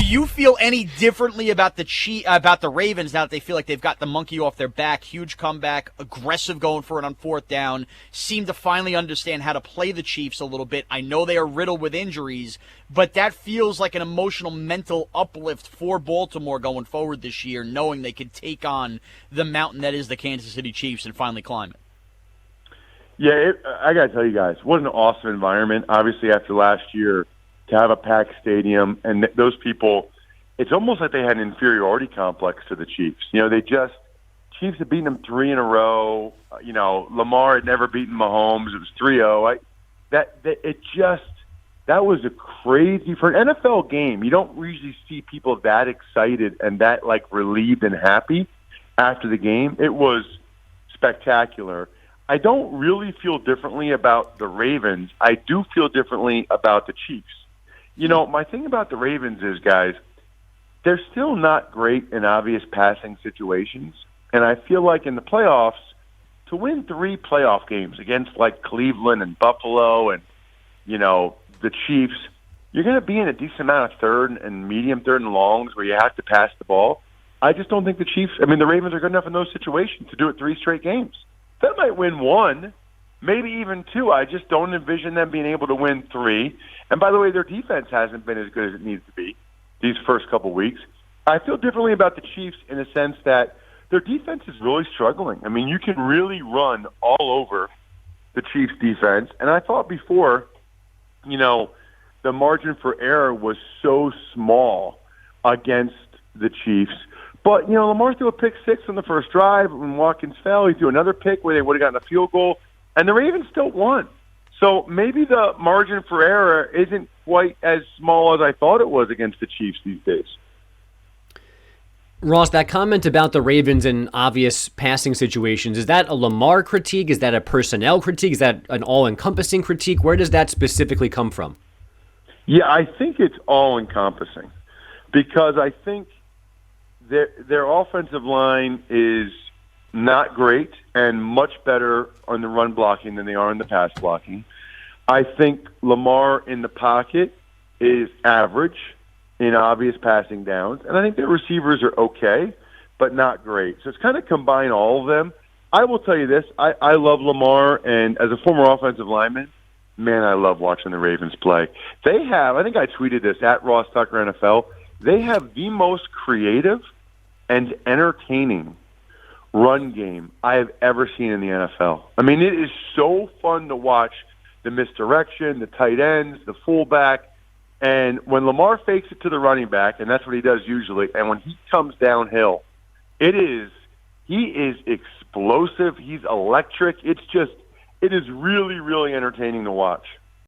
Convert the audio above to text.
you feel any differently about the Ravens now that they feel like they've got the monkey off their back? Huge comeback, aggressive going for it on fourth down, seem to finally understand how to play the Chiefs a little bit. I know they are riddled with injuries, but that feels like an emotional, mental uplift for Baltimore going forward this year, knowing they could take on the mountain that is the Kansas City Chiefs and finally climb it. Yeah, I got to tell you guys, what an awesome environment. Obviously, after last year, to have a packed stadium, and those people, it's almost like they had an inferiority complex to the Chiefs. Chiefs had beaten them 3 in a row. Lamar had never beaten Mahomes. It was 3-0. That was a crazy, for an NFL game, you don't usually see people that excited and that, relieved and happy after the game. It was spectacular. I don't really feel differently about the Ravens. I do feel differently about the Chiefs. My thing about the Ravens is, guys, they're still not great in obvious passing situations. And I feel like in the playoffs, to win 3 playoff games against Cleveland and Buffalo and, the Chiefs, you're going to be in a decent amount of third and medium third and longs where you have to pass the ball. I just don't think the Ravens are good enough in those situations to do it 3 straight games. They might win 1, maybe even 2. I just don't envision them being able to win 3. And by the way, their defense hasn't been as good as it needs to be these first couple weeks. I feel differently about the Chiefs in the sense that their defense is really struggling. I mean, you can really run all over the Chiefs' defense. And I thought before, the margin for error was so small against the Chiefs. But, Lamar threw a pick 6 on the first drive when Watkins fell. He threw another pick where they would have gotten a field goal, and the Ravens still won. So maybe the margin for error isn't quite as small as I thought it was against the Chiefs these days. Ross, that comment about the Ravens in obvious passing situations, is that a Lamar critique? Is that a personnel critique? Is that an all-encompassing critique? Where does that specifically come from? Yeah, I think it's all-encompassing because I think their offensive line is not great and much better on the run blocking than they are in the pass blocking. I think Lamar in the pocket is average in obvious passing downs, and I think their receivers are okay, but not great. So it's kind of combine all of them. I will tell you this, I love Lamar, and as a former offensive lineman, man, I love watching the Ravens play. They have, I think I tweeted this, at Ross Tucker NFL, they have the most creative and entertaining run game I have ever seen in the NFL. I mean, it is so fun to watch the misdirection, the tight ends, the fullback, and when Lamar fakes it to the running back, and that's what he does usually, and when he comes downhill, he is explosive, he's electric, it is really, really entertaining to watch.